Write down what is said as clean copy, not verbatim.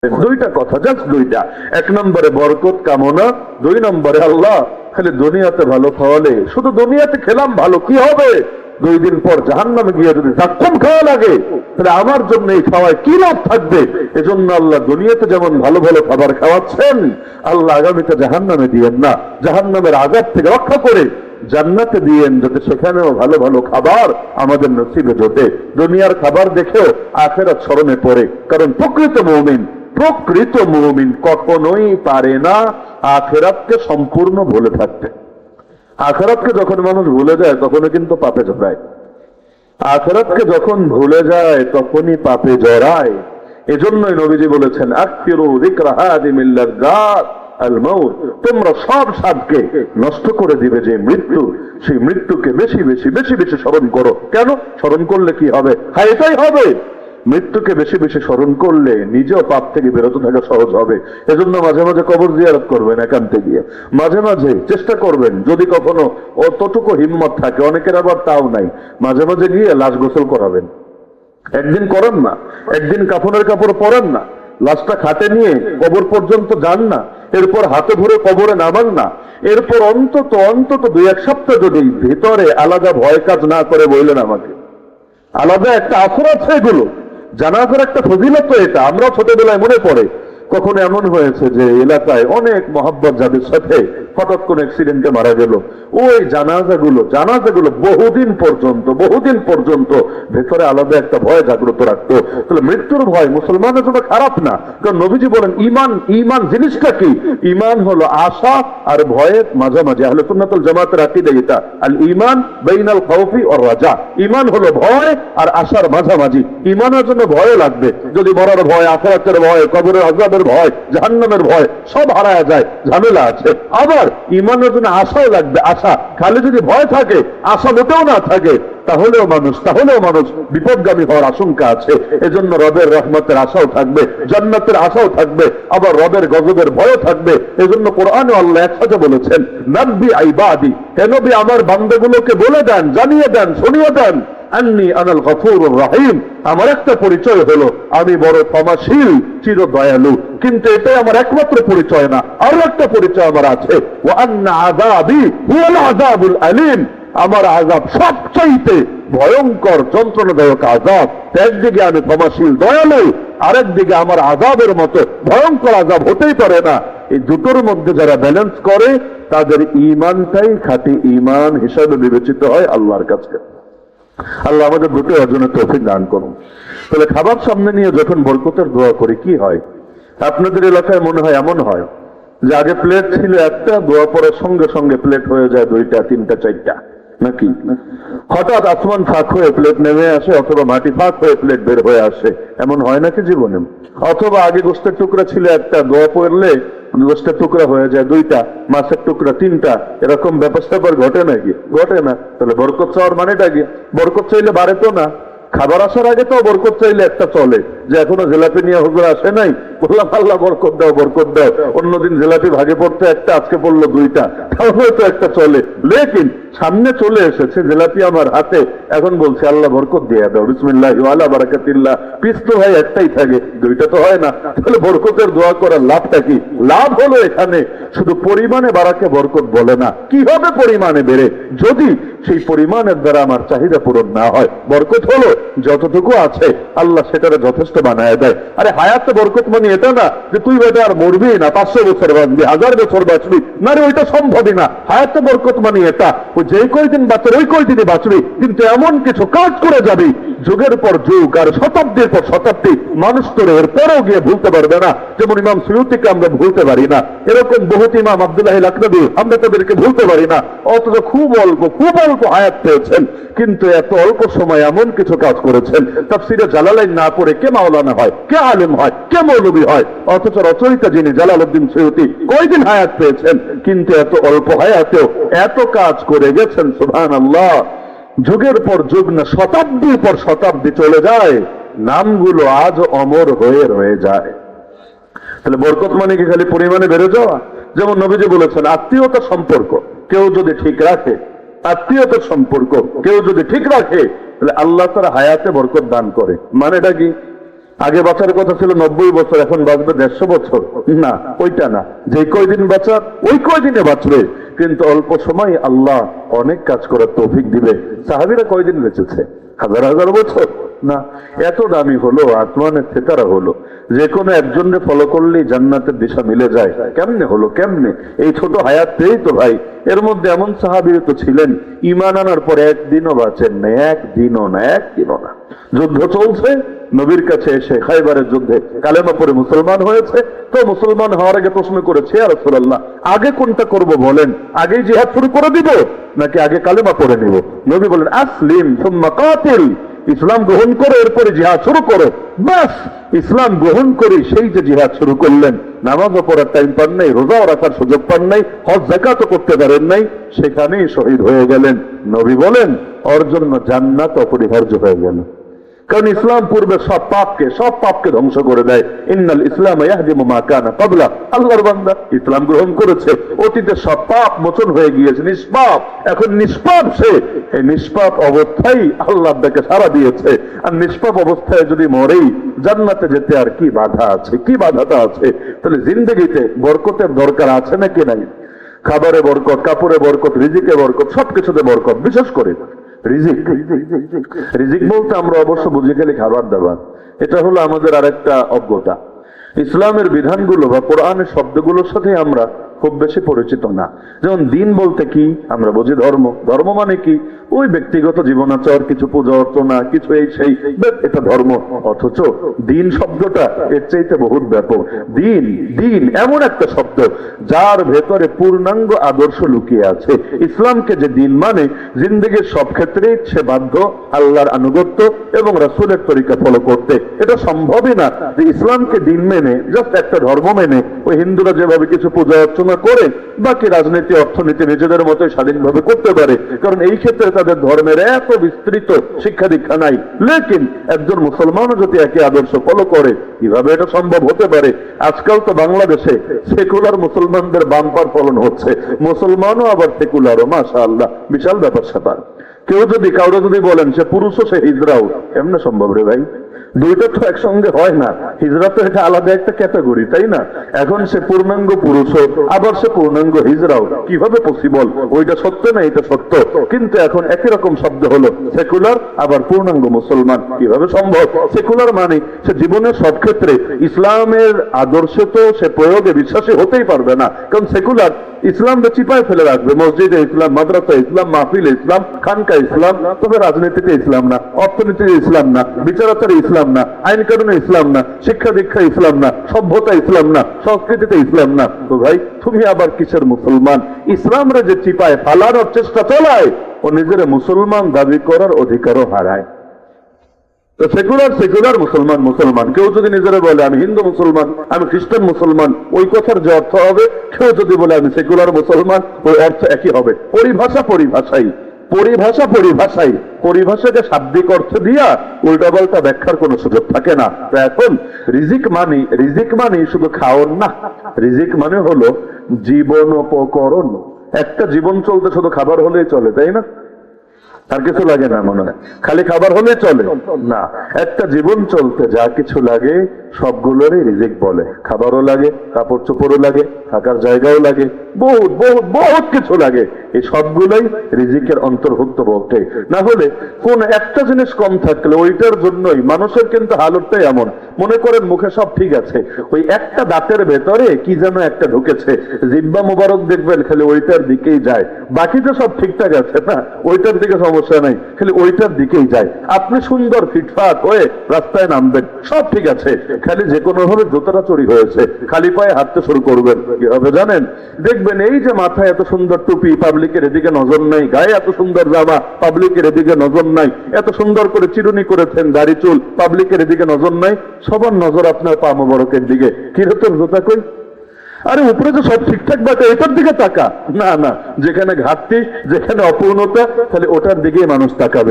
দুইটা কথা, জাস্ট দুইটা। এক নম্বরে বরকত কামনা, দুই নম্বরে আল্লাহ খালি দুনিয়াতে ভালো খাওয়ালে, শুধু দুনিয়াতে খেলাম ভালো কি হবে, 2 দিন পর জাহান্নামে গিয়ে যদি জাক্কুম খাওয়া লাগে তাহলে আমার জন্য এই খাওয়ায় কি লাভ থাকবে? এজন্য আল্লাহ দুনিয়াতে যেমন ভালো ভালো খাবার খাওয়াচ্ছেন, আল্লাহ আগামীতে জাহান্নামে দিয়েন না, জাহান্নামের আযাব থেকে রক্ষা করে জান্নাতে দিয়েন, যাতে সেখানেও ভালো ভালো খাবার আমাদের নসিবে জোটে। দুনিয়ার খাবার দেখেও আখিরাত স্মরণে পড়ে, কারণ প্রকৃত মুমিন কখনোই পারে না আখিরাতকে সম্পূর্ণ ভুলে থাকতে। আখিরাতকে যখন মানুষ ভুলে যায় তখনই কিন্তু পাপে জড়ায়। আখিরাতকে যখন ভুলে যায় তখনই পাপে জড়ায়। এজন্যই নবীজি বলেছেন, আকসিরু যিকরা হাদিমিল লাযযাত আল মাউত, তোমরা সব স্বাদকে নষ্ট করে দিবে যে মৃত্যু, সেই মৃত্যুকে বেশি বেশি বেশি বেশি স্মরণ করো। কেন স্মরণ করলে কি হবে? হ্যাঁ, এটাই হবে। মৃত্যুকে বেশি বেশি স্মরণ করলে নিজেও পাপ থেকে বিরত থাকা সহজ হবে। এজন্য মাঝে মাঝে কবর জিয়ারত করবেন একান্তে গিয়ে, মাঝে মাঝে চেষ্টা করবেন, যদি কখনো অতটুকু হিম্মত থাকে, অনেকের আবার তাও নাই, মাঝে মাঝে গিয়ে লাশ গোসল করাবেন। একদিন করেন না, একদিন কাফনের কাপড় পরেন না, লাশটা খাটে নিয়ে কবর পর্যন্ত যান না, এরপর হাতে ধরে কবরে নামান না, এরপর অন্তত 2-1 সপ্তাহ যদি ভিতরে আলাদা ভয় কাজ না করে বললেন আমাকে, আলাদা একটা আসর আছে এগুলো, জানাজার একটা ফজিলত তো এটা। আমরা ছোটবেলায় মনে পড়ে কখনো এমন হয়েছে যে এলাকায় অনেক মহব্বত যাদের সাথে হঠাৎ কোন অ্যাক্সিডেন্টে মারা গেল, ওই জানাজাগুলো বহুদিন পর্যন্ত ভেতরে আলাদা একটা ভয় জাগ্রত রাখতো। তাহলে মৃত্যুর ভয় মুসলমানের জন্য খারাপ না, কারণ নবীজি বলেন ঈমান জিনিসটা কি? ঈমান হলো আশা আর ভয়ের মাঝামাঝি। আহলে সুন্নাত ওয়াল জামাতের আকীদা এটা, আল ঈমান বাইনাল খাউফি ওয়ার রাজা। ঈমান হলো ভয় আর আশার মাঝামাঝি। ঈমানের জন্য ভয় লাগবে, যদি মরার ভয়, আখিরাতের ভয়, কবরের আযাবের ভয়, জাহান্নামের ভয় সব হারায় যায়, ঝামেলা আছে। আবার ঈমানের জন্য আশাও লাগবে। আশা খালি যদি ভয় থাকে, আশা মোটেও না থাকে, তাহলেও মানুষ বিপদগামী হওয়ার আশঙ্কা আছে। এজন্য রবের রহমতের আশাও থাকবে, জান্নাতের আশাও থাকবে, আবার রবের গজবের ভয়ও থাকবে। এজন্য কোরআনে আল্লাহ একসাথে বলেছেন, নাব্বি ইবাদি, হে নবী আমার বান্দাগুলোকে বলে দেন, জানিয়ে দেন, শুনিয়ে দেন, আন্নী আনাল গফুরুর রহিম, আমার একটা পরিচয় হলো আমি বড় ক্ষমাশীল, চির দয়ালু। কিন্তু এটাই আমার একমাত্র পরিচয় না, আরো একটা পরিচয় আমার আছে, ওয়া আন্না আযাবি হুয়াল আযাবুল আলীম, আমার আযাব সবচাইতে ভয়ঙ্কর যন্ত্রণাদায়ক আযাব। একদিকে আমি ক্ষমাশীল দয়ালু, আরেকদিকে আমার আযাবের মতো ভয়ঙ্কর আযাব হতেই পারে না। এই দুটোর মধ্যে যারা ব্যালেন্স করে তাদের ঈমানটাই খাঁটি ঈমান হিসাবে বিবেচিত হয় আল্লাহর কাছে। আল্লাহ আমাদের দুটো অর্জনের তৌফিক দান করুন। তাহলে খাবার সামনে নিয়ে যখন বরকতের দোয়া করি কি হয়? আপনাদের এলাকায় মনে হয় এমন হয় যে আগে প্লেট ছিল একটা, দোয়া পড়ার সঙ্গে সঙ্গে প্লেট হয়ে যায় 2টা, 3টা, 4টা, নাকি? হঠাৎ আসমান ফাঁক হয়ে প্লেট নেমে আসে, অথবা মাটি ফাঁক হয়ে প্লেট বের হয়ে আসে, এমন হয় নাকি জীবনে? অথবা আগে গোস্তের টুকরা ছিল একটা, দোয়া পড়লে গোস্তের টুকরা হয়ে যায় 2টা, মাছের টুকরা 3টা, এরকম ব্যাপার স্যাপার ঘটে নাকি? ঘটে না। তাহলে বরকত চাওয়ার মানেটা কি? বরকত চাইলে বাড়ে তো না, খাবার আসার আগে তো বরকত চাইলে একটা চলে, যে এখনো জিলাপি নিয়ে হুজুর আসে নাই, বললাম আল্লাহ বরকত দাও, বরকত দাও। অন্যদিন জিলাপি ভাগে পড়তে একটা, আজকে পড়লো 2টা, তাহলে তো একটা চলে। লেকিন সামনে চলে এসেছে জিলাপি আমার হাতে, এখন বলছে আল্লাহ বরকত দিয়ে দাও, বিসমিল্লাহি ওয়া আলা বারাকাতিল্লাহ। পিস তো ভাই একটাই থাকে, 2টা তো হয় না। তাহলে বরকতের দোয়া করার লাভটা কি? লাভ হলো এখানে শুধু পরিমাণে বাড়াকে বরকত বলে না, কিভাবে পরিমাণে বেড়ে, যদি সেই পরিমাণের দ্বারা আমার চাহিদা পূরণ না হয়। বরকত হলো যতটুকু আছে আল্লাহ সেটারে যথেষ্ট বানায় দেয়। আরে হায়াতে বরকত মানে এটা না যে তুই বেটা আর মরবি না, 500 বছর বাঁচবি, 1000 বছর বাঁচবি, না রে, ওইটা সম্ভবই না। হায়াতে বরকত মানে এটা, ওই যে কয়দিন বাঁচবে ওই কয়দিনই বাঁচবি, কিন্তু এমন কিছু কাজ করে যাবি যুগের পর যুগ আর শতাব্দীর পর শতাব্দী মানুষ তোরে এরপরেও গিয়ে ভুলতে পারবে না। যেমন ইমাম সুয়ুতিকে আমরা ভুলতে পারি না, এরকম বহুত ইমাম আব্দুল্লাহ লাকনবী আমরা তাদেরকে ভুলতে পারি না। অথচ খুব অল্প হায়াত পেয়েছেন, কিন্তু এত অল্প সময় এমন কিছু কাজ করেছেন। তাফসীরে জালালাইন না পড়ে কে মাওলানা হয়, কে আলেম হয়, কে মৌলবী হয়? অথচ রচয়িতা যিনি জালালউদ্দিন সুয়ুতি কয়দিন হায়াত পেয়েছেন, কিন্তু এত অল্প হায়াতেও এত কাজ করে গেছেন। সুবহানাল্লাহ। যুগের পর যুগ না, শতাব্দীর পর শতাব্দী চলে যায়, নামগুলো আজ অমর হয়ে রয়ে যায়। তাহলে বরকত মানে কি খালি পরিমাণে বেড়ে যাওয়া? যেমন নবীজি বলেছেন, আত্মীয়তার সম্পর্ক কেউ যদি ঠিক রাখে, আত্মীয়তার সম্পর্ক কেউ যদি ঠিক রাখে, তাহলে আল্লাহ তাআলা হায়াতে বরকত দান করে। মানেটা কি? আগে বাঁচার কথা ছিল 90 বছর, এখন বাঁচবে 150 বছর। না, ওইটা না, যে কয়দিন বাঁচার ওই কয়দিনে বাঁচবে, কিন্তু অল্প সময় আল্লাহ অনেক কাজ করার তৌফিক দিবে। সাহাবীরা কয়দিন বেঁচেছে? হাজার হাজার বছর না। এত দামি হলো, আসমানের সিতারা হলো, যে কোনো একজনকে ফলো করলেই জান্নাতের দিশা মিলে যায়। কেমনে হলো? কেমনে? এই ছোট হায়াতেই তো ভাই। এর মধ্যে এমন সাহাবী তো ছিলেন ঈমান আনার পরে একদিনও বাঁচেন না, একদিনও না। যুদ্ধ চলছে, নবীর কাছে এসে খায়বারের যুদ্ধে কালেমা পড়ে মুসলমান হয়েছে। তো মুসলমান হওয়ার আগে প্রশ্ন করেছে, ইয়া রাসূলুল্লাহ, আগে কোনটা করব বলেন? আগে জিহাদ শুরু করে দিব নাকি আগে কালেমা পড়ে নিব? নবী বলেন, আসলিম সুম্মা কাতিল, ইসলাম গ্রহণ করো এরপরে জিহাদ শুরু করো। বাস, ইসলাম গ্রহণ করে সেই যে জিহাদ শুরু করলেন, নামাজও পড়ার টাইম পান নাই, রোজাও রাখার সুযোগ পান নাই, হজ যাকাতও করতে পারেন নাই, সেখানেই শহীদ হয়ে গেলেন। নবী বলেন, ওর জন্য জান্নাত অপরিহার্য হয়ে গেল। কারণ ইসলাম পূর্বে সব পাপকে ধ্বংস করে দেয়। ইন্নাল ইসলাম ইয়াহদিমু মা কানা ক্বাবলা। আল্লাহর বান্দা ইসলাম গ্রহণ করেছে, অতীতে সব পাপ মোচন হয়ে গিয়েছে, নিষ্পাপ। এখন নিষ্পাপ সে, এই নিষ্পাপ অবস্থায় আল্লাহ তাকে সাড়া দিয়েছে। আর নিষ্পাপ অবস্থায় যদি মরেই জান্নাতে যেতে আর কি বাধা আছে? কি বাধাটা আছে? তাহলে জিন্দেগিতে বরকতের দরকার আছে নাকি নাই? খাবারে বরকত, কাপড়ে বরকত, রিজিকে বরকত, সবকিছুতে বরকত। বিশেষ করে রিজিক বলতে আমরা অবশ্য বুঝে গেলে খাবার দাবার, এটা হলো আমাদের আরেকটা অজ্ঞতা। ইসলামের বিধানগুলো বা কোরআনের শব্দগুলোর সাথে আমরা খুব বেশি পরিচিত না। যেমন দিন বলতে কি আমরা বুঝি ধর্ম, ধর্ম মানে কি? ওই ব্যক্তিগত জীবনাচার, কিছু পূজা অর্চনা, কিছু এই সেই, এটা ধর্ম। অথচ দিন শব্দটা এর চাইতে বহুত ব্যাপক। দিন এমন একটা শব্দ যার ভেতরে পূর্ণাঙ্গ আদর্শ লুকিয়ে আছে। ইসলামকে যে দিন মানে, জিন্দেগির সব ক্ষেত্রেই সে বাধ্য আল্লাহর আনুগত্য এবং রাসূলের তরিকা ফলো করতে। এটা সম্ভবই না যে ইসলামকে দিন মেনে, জাস্ট একটা ধর্ম মেনে, ওই হিন্দুরা যেভাবে কিছু পূজা অর্চনা করে বাকি রাজনীতি অর্থনীতি নিজেদের মতো স্বাধীনভাবে করতে পারে, কারণ এই ক্ষেত্রে তাদের ধর্মের এত বিস্তৃত শিক্ষা দীক্ষা নাই। লেকিন একজন মুসলমানও যদি একই আদর্শ ফলো করে, কিভাবে এটা সম্ভব হতে পারে? আজকাল তো বাংলাদেশে সেকুলার মুসলমানদের বাম্পার ফলন হচ্ছে, মুসলমানও আবার সেকুলারও, মাশাআল্লাহ, বিশাল ব্যাপার স্যাপার। কাউরে যদি বলেন সে পুরুষও সে হিজড়াও, এমনি সম্ভব রে ভাই? দুইটা তো একসঙ্গে হয় না। হিজড়া তো এটা আলাদা একটা ক্যাটাগরি, তাই না? এখন সে পূর্ণাঙ্গ পুরুষও আবার সে পূর্ণাঙ্গ হিজড়াও, কিভাবে পসিবল? ওইটা সত্য না, এটা সত্য, কিন্তু এখন একই রকম শব্দ হলো সেকুলার আবার পূর্ণাঙ্গ মুসলমান, কিভাবে সম্ভব? সেকুলার মানে সে জীবনের সব ক্ষেত্রে ইসলামের আদর্শ তো সে প্রয়োগে বিশ্বাসী হতেই পারবে না, কারণ সেকুলার ইসলামকে চিপায় ফেলে রাখবে। মসজিদে ইসলাম, মাদ্রাসা ইসলাম, মাহফিলে ইসলাম, খানকা ইসলাম, তবে রাজনীতিতে ইসলাম না, অর্থনীতিতে ইসলাম না, বিচারাচারে ইসলাম না, আইন কানুনে ইসলাম না, শিক্ষা দীক্ষা ইসলাম না, সভ্যতা ইসলাম না, সংস্কৃতিতে ইসলাম না। তো ভাই তুমি আবার কিসের মুসলমান? ইসলামরা যে চিপায় ফালানোর চেষ্টা চলায়, ও নিজের মুসলমান দাবি করার অধিকারও হারায়। তো সেকুলার মুসলমান। কেউ যদি নিজেরা বলে আমি হিন্দু মুসলমান, আমি খ্রিস্টান মুসলমান, ওই কথার যে অর্থ হবে, কেউ যদি বলে আমি সেকুলার মুসলমান, ওই অর্থ একই হবে। পরিভাষাকে শাব্দিক অর্থ দিয়া উল্টাপাল্টা ব্যাখ্যার কোনো সুযোগ থাকে না। তো এখন রিজিক মানে শুধু খাওয়ার না, রিজিক মানে হলো জীবনোপকরণ। একটা জীবন চলতে শুধু খাবার হলেই চলে, তাই না? আর কিছু লাগে না মনে হয়, খালি খাবার হলে চলে না। একটা জীবন চলতে যা কিছু লাগে সবগুলোরই রিজিক বলে। খাবারও লাগে, কাপড় চোপড়ও লাগে, থাকার জায়গাও লাগে, বহুত কিছু লাগে। এই সবগুলোই রিজিকের অন্তর্ভুক্ত বলতে। না হলে কোন একটা জিনিস কম থাকলে ওইটার জন্যই মানুষের কিন্তু হালতটাই এমন। মনে করেন মুখে সব ঠিক আছে, ওই একটা দাঁতের ভেতরে কি যেন একটা ঢুকেছে, জিহ্বা মুবারক দেখবেন খালি ওইটার দিকেই যায়, বাকি তো সব ঠিকঠাক আছে না, ওইটার দিকে সমস্যা নাই, খালি ওইটার দিকেই যায়। আপনি সুন্দর ফিটফাট হয়ে রাস্তায় নামবেন, সব ঠিক আছে, খালি যে কোনো ভাবে জুতোটা চুরি হয়েছে, খালি পায়ে হাঁটতে শুরু করবেন, কি হবে জানেন? দেখবেন এই যে মাথায় এত সুন্দর টুপি, পাবলিকের এদিকে নজর নাই, গায়ে এত সুন্দর জামা, পাবলিকের এদিকে নজর নাই, এত সুন্দর করে চিরুনি করেছেন, দাড়ি চুল, পাবলিকের এদিকে নজর নাই, সবার নজর আপনার পা মোবারকের দিকে। কি হতো জুতা কই? আরে উপরে তো সব ঠিকঠাক বাটে, এটার দিকে তাকা না, যেখানে ঘাটতি, যেখানে অপূর্ণতা, তাহলে ওটার দিকেই মানুষ তাকাবে।